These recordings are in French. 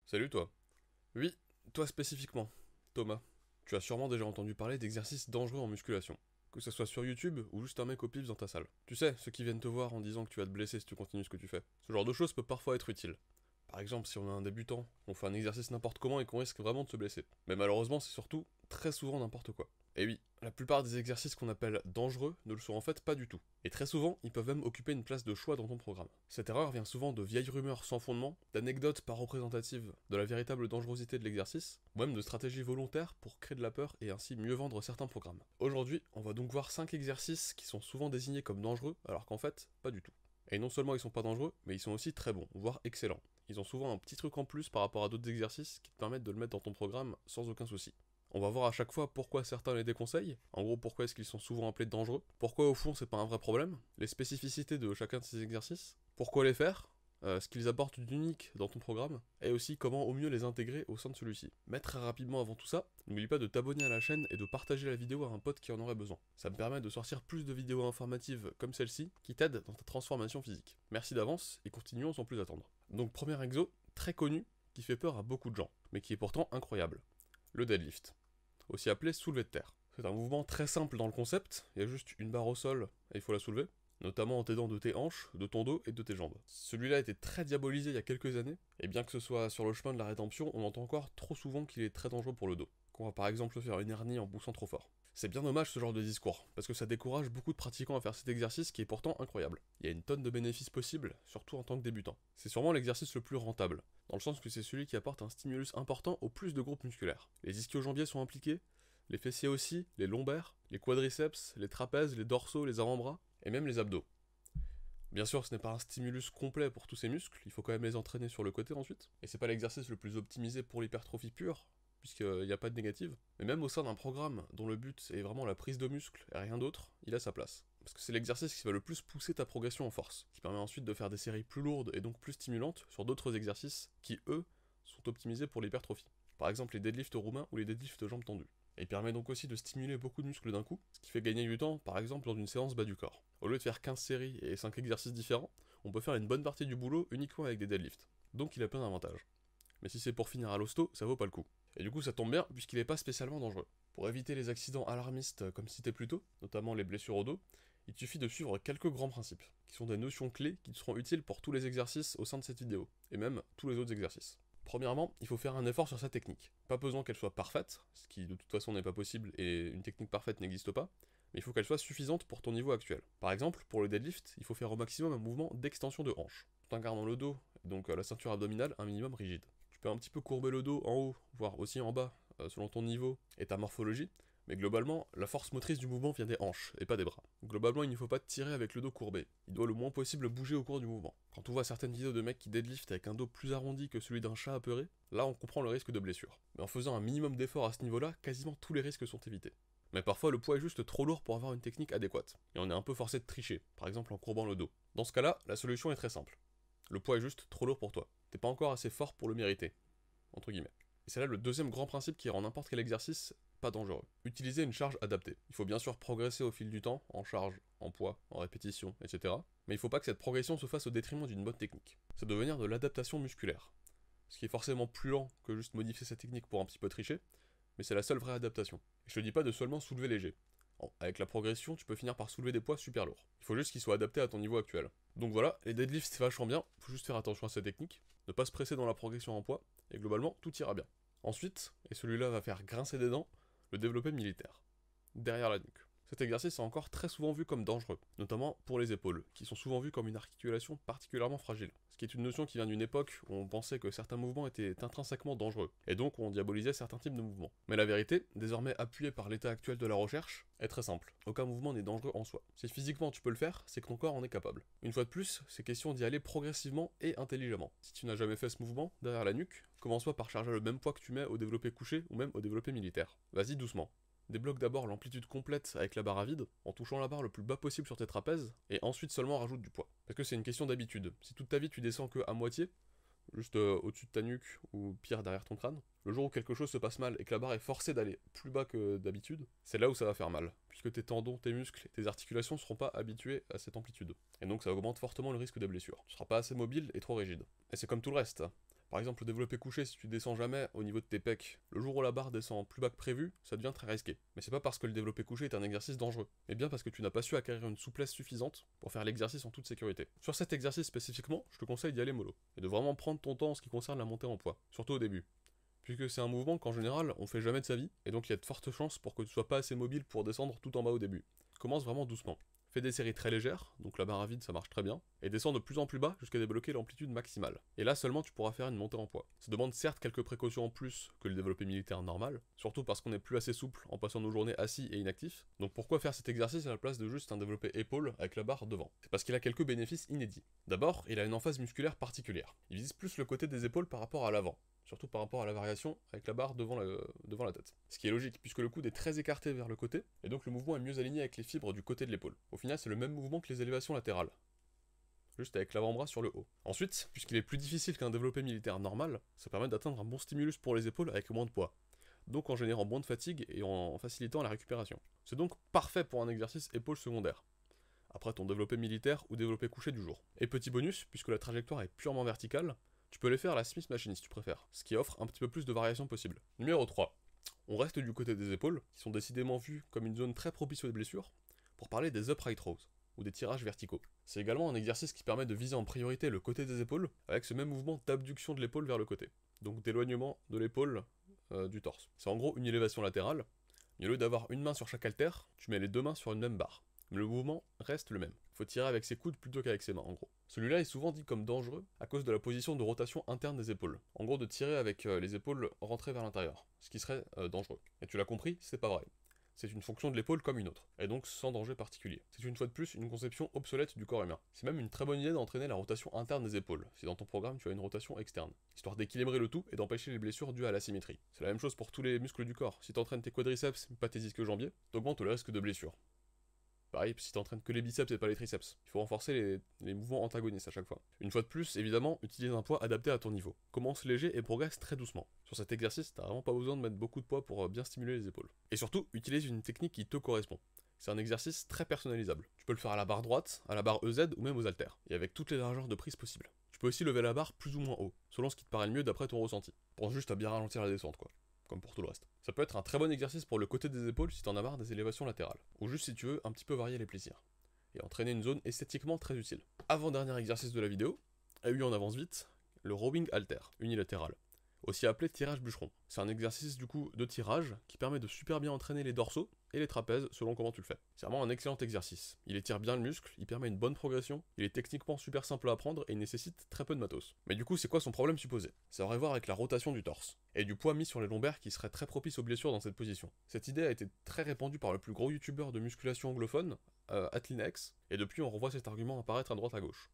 Salut toi. Oui, toi spécifiquement, Thomas. Tu as sûrement déjà entendu parler d'exercices dangereux en musculation. Que ce soit sur YouTube ou juste un mec au pif dans ta salle. Tu sais, ceux qui viennent te voir en disant que tu vas te blesser si tu continues ce que tu fais. Ce genre de choses peut parfois être utile. Par exemple, si on a un débutant, on fait un exercice n'importe comment et qu'on risque vraiment de se blesser. Mais malheureusement, c'est surtout très souvent n'importe quoi. Et oui, la plupart des exercices qu'on appelle dangereux ne le sont en fait pas du tout. Et très souvent, ils peuvent même occuper une place de choix dans ton programme. Cette erreur vient souvent de vieilles rumeurs sans fondement, d'anecdotes pas représentatives de la véritable dangerosité de l'exercice, ou même de stratégies volontaires pour créer de la peur et ainsi mieux vendre certains programmes. Aujourd'hui, on va donc voir 5 exercices qui sont souvent désignés comme dangereux, alors qu'en fait, pas du tout. Et non seulement ils sont pas dangereux, mais ils sont aussi très bons, voire excellents. Ils ont souvent un petit truc en plus par rapport à d'autres exercices qui te permettent de le mettre dans ton programme sans aucun souci. On va voir à chaque fois pourquoi certains les déconseillent, en gros pourquoi est-ce qu'ils sont souvent appelés dangereux, pourquoi au fond c'est pas un vrai problème, les spécificités de chacun de ces exercices, pourquoi les faire, ce qu'ils apportent d'unique dans ton programme, et aussi comment au mieux les intégrer au sein de celui-ci. Mais très rapidement avant tout ça, n'oublie pas de t'abonner à la chaîne et de partager la vidéo à un pote qui en aurait besoin. Ça me permet de sortir plus de vidéos informatives comme celle-ci, qui t'aident dans ta transformation physique. Merci d'avance, et continuons sans plus attendre. Donc premier exo, très connu, qui fait peur à beaucoup de gens, mais qui est pourtant incroyable. Le deadlift, aussi appelé soulevé de terre. C'est un mouvement très simple dans le concept, il y a juste une barre au sol et il faut la soulever, notamment en t'aidant de tes hanches, de ton dos et de tes jambes. Celui-là a été très diabolisé il y a quelques années, et bien que ce soit sur le chemin de la rédemption, on entend encore trop souvent qu'il est très dangereux pour le dos, qu'on va par exemple se faire une hernie en poussant trop fort. C'est bien dommage ce genre de discours, parce que ça décourage beaucoup de pratiquants à faire cet exercice qui est pourtant incroyable. Il y a une tonne de bénéfices possibles, surtout en tant que débutant. C'est sûrement l'exercice le plus rentable, dans le sens que c'est celui qui apporte un stimulus important au plus de groupes musculaires. Les ischio-jambiers sont impliqués, les fessiers aussi, les lombaires, les quadriceps, les trapèzes, les dorsaux, les avant-bras, et même les abdos. Bien sûr, ce n'est pas un stimulus complet pour tous ces muscles, il faut quand même les entraîner sur le côté ensuite. Et c'est pas l'exercice le plus optimisé pour l'hypertrophie pure, puisqu'il n'y a pas de négative. Mais même au sein d'un programme dont le but est vraiment la prise de muscle et rien d'autre, il a sa place. Parce que c'est l'exercice qui va le plus pousser ta progression en force, qui permet ensuite de faire des séries plus lourdes et donc plus stimulantes sur d'autres exercices qui, eux, sont optimisés pour l'hypertrophie. Par exemple les deadlifts roumains ou les deadlifts jambes tendues. Et il permet donc aussi de stimuler beaucoup de muscles d'un coup, ce qui fait gagner du temps, par exemple, dans une séance bas du corps. Au lieu de faire 15 séries et 5 exercices différents, on peut faire une bonne partie du boulot uniquement avec des deadlifts. Donc il a plein d'avantages. Mais si c'est pour finir à l'hosto, ça vaut pas le coup. Et du coup ça tombe bien, puisqu'il est pas spécialement dangereux. Pour éviter les accidents alarmistes comme cité plus tôt, notamment les blessures au dos, il suffit de suivre quelques grands principes, qui sont des notions clés qui te seront utiles pour tous les exercices au sein de cette vidéo, et même tous les autres exercices. Premièrement, il faut faire un effort sur sa technique. Pas besoin qu'elle soit parfaite, ce qui de toute façon n'est pas possible et une technique parfaite n'existe pas, mais il faut qu'elle soit suffisante pour ton niveau actuel. Par exemple, pour le deadlift, il faut faire au maximum un mouvement d'extension de hanche, tout en gardant le dos, donc la ceinture abdominale, un minimum rigide. Tu peux un petit peu courber le dos en haut, voire aussi en bas, selon ton niveau et ta morphologie, mais globalement, la force motrice du mouvement vient des hanches, et pas des bras. Globalement, il ne faut pas tirer avec le dos courbé. Il doit le moins possible bouger au cours du mouvement. Quand on voit certaines vidéos de mecs qui deadlift avec un dos plus arrondi que celui d'un chat apeuré, là on comprend le risque de blessure. Mais en faisant un minimum d'effort à ce niveau-là, quasiment tous les risques sont évités. Mais parfois le poids est juste trop lourd pour avoir une technique adéquate, et on est un peu forcé de tricher, par exemple en courbant le dos. Dans ce cas-là, la solution est très simple. Le poids est juste trop lourd pour toi. T'es pas encore assez fort pour le mériter. Entre guillemets. Et c'est là le deuxième grand principe qui rend n'importe quel exercice pas dangereux. Utiliser une charge adaptée. Il faut bien sûr progresser au fil du temps, en charge, en poids, en répétition, etc. Mais il faut pas que cette progression se fasse au détriment d'une bonne technique. Ça doit venir de l'adaptation musculaire. Ce qui est forcément plus lent que juste modifier sa technique pour un petit peu tricher, mais c'est la seule vraie adaptation. Et je te dis pas de seulement soulever léger. Bon, avec la progression, tu peux finir par soulever des poids super lourds. Il faut juste qu'ils soient adaptés à ton niveau actuel. Donc voilà, les deadlifts c'est vachement bien, faut juste faire attention à sa technique, ne pas se presser dans la progression en poids, et globalement, tout ira bien. Ensuite, et celui-là va faire grincer des dents, le développé militaire. Derrière la nuque. Cet exercice est encore très souvent vu comme dangereux, notamment pour les épaules, qui sont souvent vues comme une articulation particulièrement fragile. Ce qui est une notion qui vient d'une époque où on pensait que certains mouvements étaient intrinsèquement dangereux, et donc on diabolisait certains types de mouvements. Mais la vérité, désormais appuyée par l'état actuel de la recherche, est très simple. Aucun mouvement n'est dangereux en soi. Si physiquement tu peux le faire, c'est que ton corps en est capable. Une fois de plus, c'est question d'y aller progressivement et intelligemment. Si tu n'as jamais fait ce mouvement, derrière la nuque, commence-toi par charger le même poids que tu mets au développé couché ou même au développé militaire. Vas-y doucement. Débloque d'abord l'amplitude complète avec la barre à vide, en touchant la barre le plus bas possible sur tes trapèzes, et ensuite seulement rajoute du poids. Parce que c'est une question d'habitude. Si toute ta vie tu descends que à moitié, juste au-dessus de ta nuque, ou pire derrière ton crâne, le jour où quelque chose se passe mal et que la barre est forcée d'aller plus bas que d'habitude, c'est là où ça va faire mal, puisque tes tendons, tes muscles et tes articulations seront pas habitués à cette amplitude. Et donc ça augmente fortement le risque de blessure. Tu seras pas assez mobile et trop rigide. Et c'est comme tout le reste. Par exemple, le développé couché, si tu descends jamais au niveau de tes pecs, le jour où la barre descend plus bas que prévu, ça devient très risqué. Mais c'est pas parce que le développé couché est un exercice dangereux, mais bien parce que tu n'as pas su acquérir une souplesse suffisante pour faire l'exercice en toute sécurité. Sur cet exercice spécifiquement, je te conseille d'y aller mollo, et de vraiment prendre ton temps en ce qui concerne la montée en poids, surtout au début. Puisque c'est un mouvement qu'en général, on fait jamais de sa vie, et donc il y a de fortes chances pour que tu sois pas assez mobile pour descendre tout en bas au début. Commence vraiment doucement. Fais des séries très légères, donc la barre à vide ça marche très bien, et descends de plus en plus bas jusqu'à débloquer l'amplitude maximale. Et là seulement tu pourras faire une montée en poids. Ça demande certes quelques précautions en plus que le développé militaire normal, surtout parce qu'on est plus assez souple en passant nos journées assis et inactifs, donc pourquoi faire cet exercice à la place de juste un développé épaule avec la barre devant? C'est parce qu'il a quelques bénéfices inédits. D'abord, il a une emphase musculaire particulière. Il vise plus le côté des épaules par rapport à l'avant, surtout par rapport à la variation avec la barre devant la tête. Ce qui est logique, puisque le coude est très écarté vers le côté, et donc le mouvement est mieux aligné avec les fibres du côté de l'épaule. Au final, c'est le même mouvement que les élévations latérales, juste avec l'avant-bras sur le haut. Ensuite, puisqu'il est plus difficile qu'un développé militaire normal, ça permet d'atteindre un bon stimulus pour les épaules avec moins de poids, donc en générant moins de fatigue et en facilitant la récupération. C'est donc parfait pour un exercice épaule secondaire, après ton développé militaire ou développé couché du jour. Et petit bonus, puisque la trajectoire est purement verticale, tu peux les faire à la Smith Machine si tu préfères, ce qui offre un petit peu plus de variations possibles. Numéro 3. On reste du côté des épaules, qui sont décidément vues comme une zone très propice aux blessures, pour parler des upright rows, ou des tirages verticaux. C'est également un exercice qui permet de viser en priorité le côté des épaules, avec ce même mouvement d'abduction de l'épaule vers le côté, donc d'éloignement de l'épaule du torse. C'est en gros une élévation latérale, mais au lieu d'avoir une main sur chaque haltère, tu mets les deux mains sur une même barre. Mais le mouvement reste le même. Faut tirer avec ses coudes plutôt qu'avec ses mains, en gros. Celui-là est souvent dit comme dangereux à cause de la position de rotation interne des épaules. En gros, de tirer avec les épaules rentrées vers l'intérieur, ce qui serait dangereux. Et tu l'as compris, c'est pas vrai. C'est une fonction de l'épaule comme une autre, et donc sans danger particulier. C'est une fois de plus une conception obsolète du corps humain. C'est même une très bonne idée d'entraîner la rotation interne des épaules, si dans ton programme tu as une rotation externe, histoire d'équilibrer le tout et d'empêcher les blessures dues à l'asymétrie. C'est la même chose pour tous les muscles du corps. Si t'entraînes tes quadriceps, mais pas tes ischio-jambiers, t'augmentes le risque de blessure. Pareil, si t'entraînes que les biceps et pas les triceps. Il faut renforcer les mouvements antagonistes à chaque fois. Une fois de plus, évidemment, utilise un poids adapté à ton niveau. Commence léger et progresse très doucement. Sur cet exercice, t'as vraiment pas besoin de mettre beaucoup de poids pour bien stimuler les épaules. Et surtout, utilise une technique qui te correspond. C'est un exercice très personnalisable. Tu peux le faire à la barre droite, à la barre EZ ou même aux haltères, et avec toutes les largeurs de prise possibles. Tu peux aussi lever la barre plus ou moins haut, selon ce qui te paraît le mieux d'après ton ressenti. Pense juste à bien ralentir la descente, quoi. Comme pour tout le reste. Ça peut être un très bon exercice pour le côté des épaules si t'en as marre des élévations latérales, ou juste si tu veux un petit peu varier les plaisirs, et entraîner une zone esthétiquement très utile. Avant-dernier exercice de la vidéo, et oui on avance vite, le rowing halter, unilatéral, aussi appelé tirage bûcheron. C'est un exercice du coup de tirage qui permet de super bien entraîner les dorsaux et les trapèzes selon comment tu le fais. C'est vraiment un excellent exercice. Il étire bien le muscle, il permet une bonne progression, il est techniquement super simple à apprendre et il nécessite très peu de matos. Mais du coup c'est quoi son problème supposé? Ça aurait à voir avec la rotation du torse, et du poids mis sur les lombaires qui serait très propice aux blessures dans cette position. Cette idée a été très répandue par le plus gros youtubeur de musculation anglophone, Atlinex, et depuis on revoit cet argument apparaître à droite à gauche.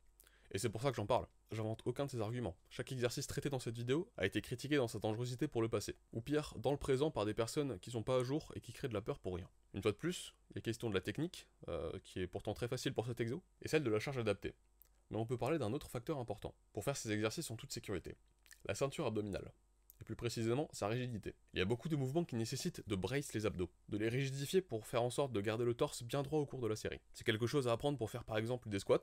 Et c'est pour ça que j'en parle. J'invente aucun de ces arguments. Chaque exercice traité dans cette vidéo a été critiqué dans sa dangerosité pour le passé. Ou pire, dans le présent par des personnes qui sont pas à jour et qui créent de la peur pour rien. Une fois de plus, il est question de la technique, qui est pourtant très facile pour cet exo, et celle de la charge adaptée. Mais on peut parler d'un autre facteur important, pour faire ces exercices en toute sécurité. La ceinture abdominale. Et plus précisément, sa rigidité. Il y a beaucoup de mouvements qui nécessitent de brace les abdos, de les rigidifier pour faire en sorte de garder le torse bien droit au cours de la série. C'est quelque chose à apprendre pour faire par exemple des squats,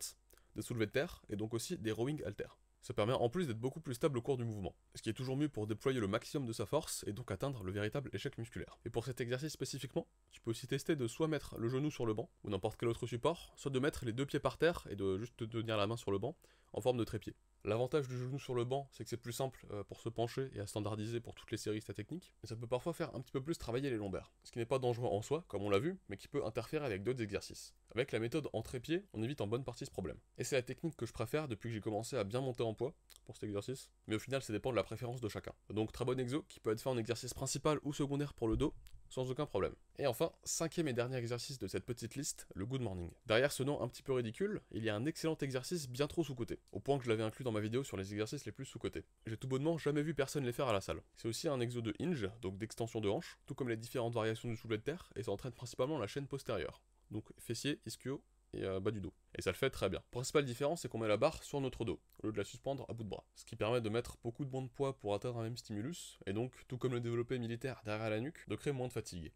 des soulevés de terre, et donc aussi des rowing haltères. Ça permet en plus d'être beaucoup plus stable au cours du mouvement, ce qui est toujours mieux pour déployer le maximum de sa force et donc atteindre le véritable échec musculaire. Et pour cet exercice spécifiquement, tu peux aussi tester de soit mettre le genou sur le banc, ou n'importe quel autre support, soit de mettre les deux pieds par terre et de juste tenir la main sur le banc, en forme de trépied. L'avantage du genou sur le banc, c'est que c'est plus simple pour se pencher et à standardiser pour toutes les séries ta technique, mais ça peut parfois faire un petit peu plus travailler les lombaires, ce qui n'est pas dangereux en soi, comme on l'a vu, mais qui peut interférer avec d'autres exercices. Avec la méthode en trépied, on évite en bonne partie ce problème. Et c'est la technique que je préfère depuis que j'ai commencé à bien monter en poids pour cet exercice, mais au final ça dépend de la préférence de chacun. Donc très bon exo qui peut être fait en exercice principal ou secondaire pour le dos, sans aucun problème. Et enfin, cinquième et dernier exercice de cette petite liste, le good morning. Derrière ce nom un petit peu ridicule, il y a un excellent exercice bien trop sous-coté, au point que je l'avais inclus dans ma vidéo sur les exercices les plus sous-cotés. J'ai tout bonnement jamais vu personne les faire à la salle. C'est aussi un exo de hinge, donc d'extension de hanche, tout comme les différentes variations du soulevé de terre, et ça entraîne principalement la chaîne postérieure, donc fessier, ischio et bas du dos. Et ça le fait très bien. La principale différence, c'est qu'on met la barre sur notre dos, au lieu de la suspendre à bout de bras. Ce qui permet de mettre beaucoup de de poids pour atteindre un même stimulus, et donc, tout comme le développé militaire derrière la nuque, de créer moins de fatigue.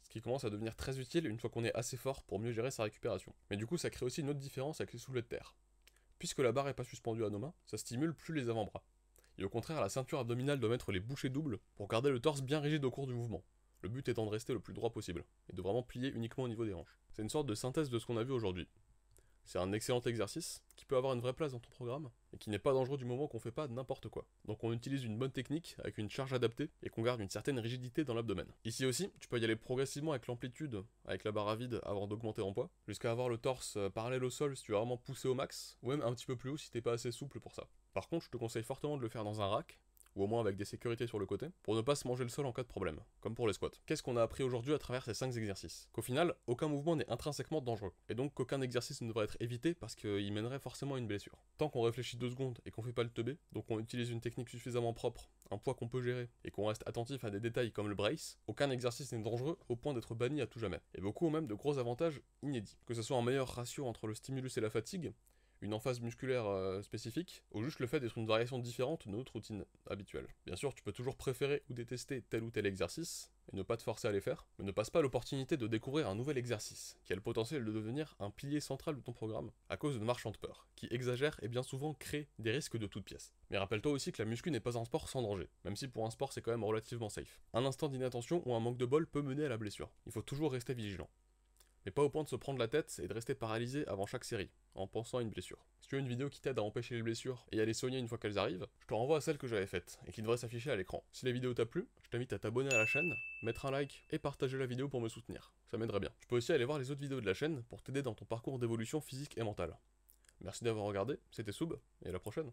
Ce qui commence à devenir très utile une fois qu'on est assez fort pour mieux gérer sa récupération. Mais du coup, ça crée aussi une autre différence avec les soulevés de terre. Puisque la barre n'est pas suspendue à nos mains, ça stimule plus les avant-bras. Et au contraire, la ceinture abdominale doit mettre les bouchées doubles pour garder le torse bien rigide au cours du mouvement. Le but étant de rester le plus droit possible, et de vraiment plier uniquement au niveau des hanches. C'est une sorte de synthèse de ce qu'on a vu aujourd'hui. C'est un excellent exercice, qui peut avoir une vraie place dans ton programme, et qui n'est pas dangereux du moment qu'on fait pas n'importe quoi. Donc on utilise une bonne technique, avec une charge adaptée, et qu'on garde une certaine rigidité dans l'abdomen. Ici aussi, tu peux y aller progressivement avec l'amplitude, avec la barre à vide, avant d'augmenter en poids, jusqu'à avoir le torse parallèle au sol si tu veux vraiment pousser au max, ou même un petit peu plus haut si t'es pas assez souple pour ça. Par contre, je te conseille fortement de le faire dans un rack, ou au moins avec des sécurités sur le côté, pour ne pas se manger le sol en cas de problème, comme pour les squats. Qu'est-ce qu'on a appris aujourd'hui à travers ces 5 exercices? Qu'au final, aucun mouvement n'est intrinsèquement dangereux, et donc qu'aucun exercice ne devrait être évité parce qu'il mènerait forcément à une blessure. Tant qu'on réfléchit 2 secondes et qu'on fait pas le teubé, donc on utilise une technique suffisamment propre, un poids qu'on peut gérer, et qu'on reste attentif à des détails comme le brace, aucun exercice n'est dangereux au point d'être banni à tout jamais. Et beaucoup ont même de gros avantages inédits. Que ce soit un meilleur ratio entre le stimulus et la fatigue, une emphase musculaire spécifique, ou juste le fait d'être une variation différente de notre routine habituelle. Bien sûr, tu peux toujours préférer ou détester tel ou tel exercice, et ne pas te forcer à les faire, mais ne passe pas l'opportunité de découvrir un nouvel exercice, qui a le potentiel de devenir un pilier central de ton programme, à cause de marchands de peur, qui exagèrent et bien souvent créent des risques de toutes pièces. Mais rappelle-toi aussi que la muscu n'est pas un sport sans danger, même si pour un sport c'est quand même relativement safe. Un instant d'inattention ou un manque de bol peut mener à la blessure. Il faut toujours rester vigilant. Mais pas au point de se prendre la tête et de rester paralysé avant chaque série, en pensant à une blessure. Si tu veux une vidéo qui t'aide à empêcher les blessures et à les soigner une fois qu'elles arrivent, je te renvoie à celle que j'avais faite, et qui devrait s'afficher à l'écran. Si la vidéo t'a plu, je t'invite à t'abonner à la chaîne, mettre un like et partager la vidéo pour me soutenir. Ça m'aiderait bien. Tu peux aussi aller voir les autres vidéos de la chaîne pour t'aider dans ton parcours d'évolution physique et mentale. Merci d'avoir regardé, c'était Soub, et à la prochaine.